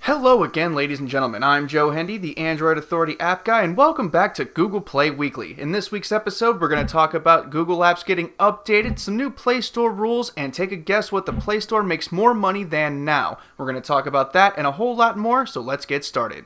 Hello again, ladies and gentlemen. I'm Joe Hendy, the Android Authority app guy, and welcome back to Google Play Weekly. In this week's episode, we're going to talk about Google Apps getting updated, some new Play Store rules, and take a guess what the Play Store makes more money than now. We're going to talk about that and a whole lot more, so let's get started.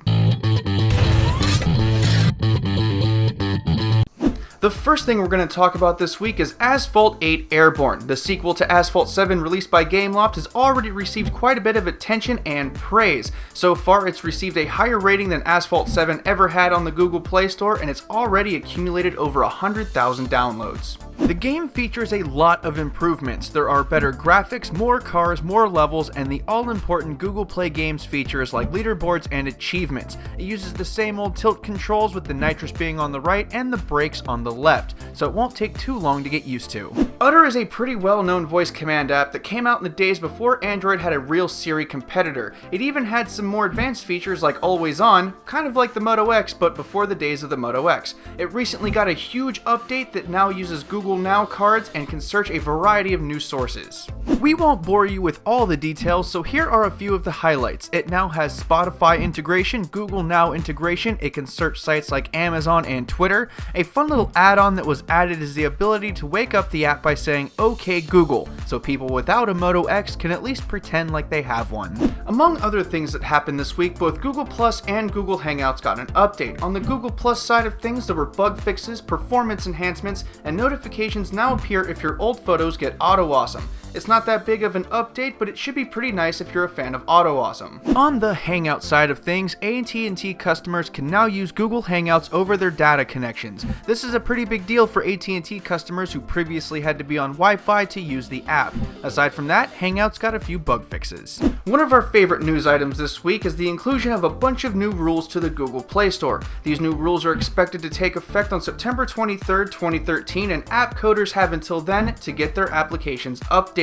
The first thing we're going to talk about this week is Asphalt 8 Airborne. The sequel to Asphalt 7 released by Gameloft has already received quite a bit of attention and praise. So far, it's received a higher rating than Asphalt 7 ever had on the Google Play Store, and it's already accumulated over 100,000 downloads. The game features a lot of improvements. There are better graphics, more cars, more levels, and the all-important Google Play Games features like leaderboards and achievements. It uses the same old tilt controls with the nitrous being on the right and the brakes on the left, so it won't take too long to get used to. Utter is a pretty well-known voice command app that came out in the days before Android had a real Siri competitor. It even had some more advanced features like Always On, kind of like the Moto X, but before the days of the Moto X. It recently got a huge update that now uses Google Now cards and can search a variety of news sources. We won't bore you with all the details, so here are a few of the highlights. It now has Spotify integration, Google Now integration, it can search sites like Amazon and Twitter. A fun little add-on that was added is the ability to wake up the app by saying "OK Google," so people without a Moto X can at least pretend like they have one. Among other things that happened this week, both Google Plus and Google Hangouts got an update. On the Google Plus side of things, there were bug fixes, performance enhancements, and notifications now appear if your old photos get AweSom. It's not that big of an update, but it should be pretty nice if you're a fan of AweSom. On the Hangout side of things, AT&T customers can now use Google Hangouts over their data connections. This is a pretty big deal for AT&T customers who previously had to be on Wi-Fi to use the app. Aside from that, Hangouts got a few bug fixes. One of our favorite news items this week is the inclusion of a bunch of new rules to the Google Play Store. These new rules are expected to take effect on September 23rd, 2013, and app coders have until then to get their applications updated.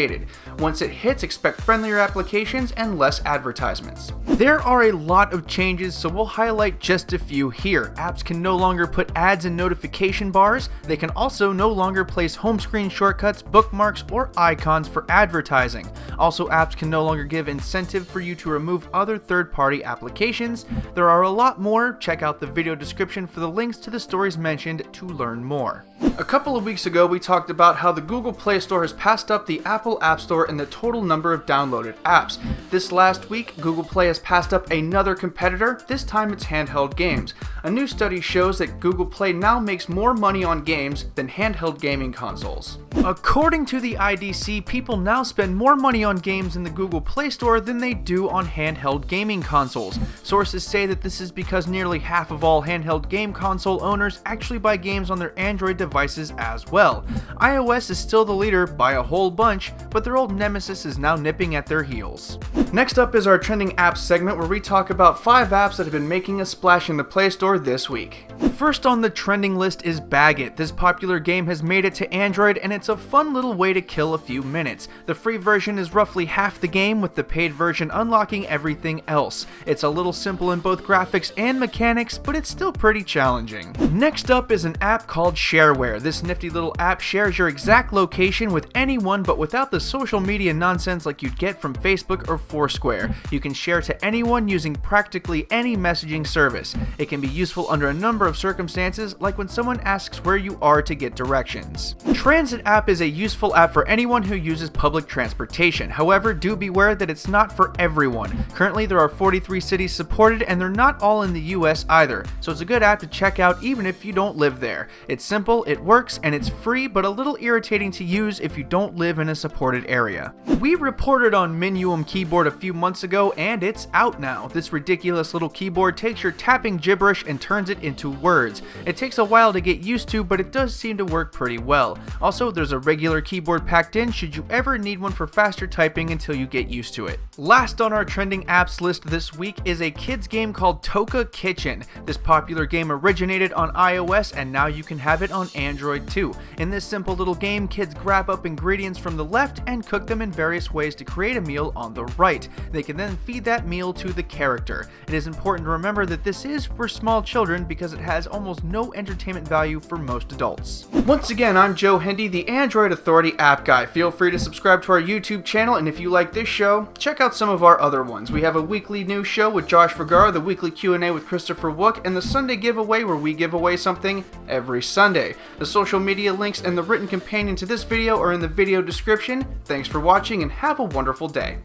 Once it hits, expect friendlier applications and less advertisements. There are a lot of changes, so we'll highlight just a few here. Apps can no longer put ads in notification bars. They can also no longer place home screen shortcuts, bookmarks, or icons for advertising. Also, apps can no longer give incentive for you to remove other third-party applications. There are a lot more. Check out the video description for the links to the stories mentioned to learn more. A couple of weeks ago, we talked about how the Google Play Store has passed up the Apple App Store in the total number of downloaded apps. This last week, Google Play has passed up another competitor. This time it's handheld games. A new study shows that Google Play now makes more money on games than handheld gaming consoles. According to the IDC, people now spend more money on games in the Google Play Store than they do on handheld gaming consoles. Sources say that this is because nearly half of all handheld game console owners actually buy games on their Android devices as well. iOS is still the leader by a whole bunch, but their old nemesis is now nipping at their heels. Next up is our trending apps segment, where we talk about 5 apps that have been making a splash in the Play Store this week. First on the trending list is Baggit. This popular game has made it to Android, and it's a fun little way to kill a few minutes. The free version is roughly half the game, with the paid version unlocking everything else. It's a little simple in both graphics and mechanics, but it's still pretty challenging. Next up is an app called Shareware. This nifty little app shares your exact location with anyone, but without the social media nonsense like you'd get from Facebook or Foursquare. You can share to anyone using practically any messaging service. It can be useful under a number of circumstances, like when someone asks where you are to get directions. Transit app is a useful app for anyone who uses public transportation. However, do beware that it's not for everyone. Currently, there are 43 cities supported, and they're not all in the US either, so it's a good app to check out even if you don't live there. It's simple, it works, and it's free, but a little irritating to use if you don't live in a supported area. We reported on Minuum Keyboard a few months ago, and it's out now. This ridiculous little keyboard takes your tapping gibberish and turns it into words. It takes a while to get used to, but it does seem to work pretty well. Also, there's a regular keyboard packed in should you ever need one for faster typing until you get used to it. Last on our trending apps list this week is a kids game called Toca Kitchen. This popular game originated on iOS, and now you can have it on Android too. In this simple little game, kids grab up ingredients from the left and cook them in various ways to create a meal on the right. bite. They can then feed that meal to the character. It is important to remember that this is for small children because it has almost no entertainment value for most adults. Once again, I'm Joe Hendy, the Android Authority app guy. Feel free to subscribe to our YouTube channel, and if you like this show, check out some of our other ones. We have a weekly news show with Josh Vergara, the weekly Q&A with Christopher Wook, and the Sunday giveaway where we give away something every Sunday. The social media links and the written companion to this video are in the video description. Thanks for watching and have a wonderful day.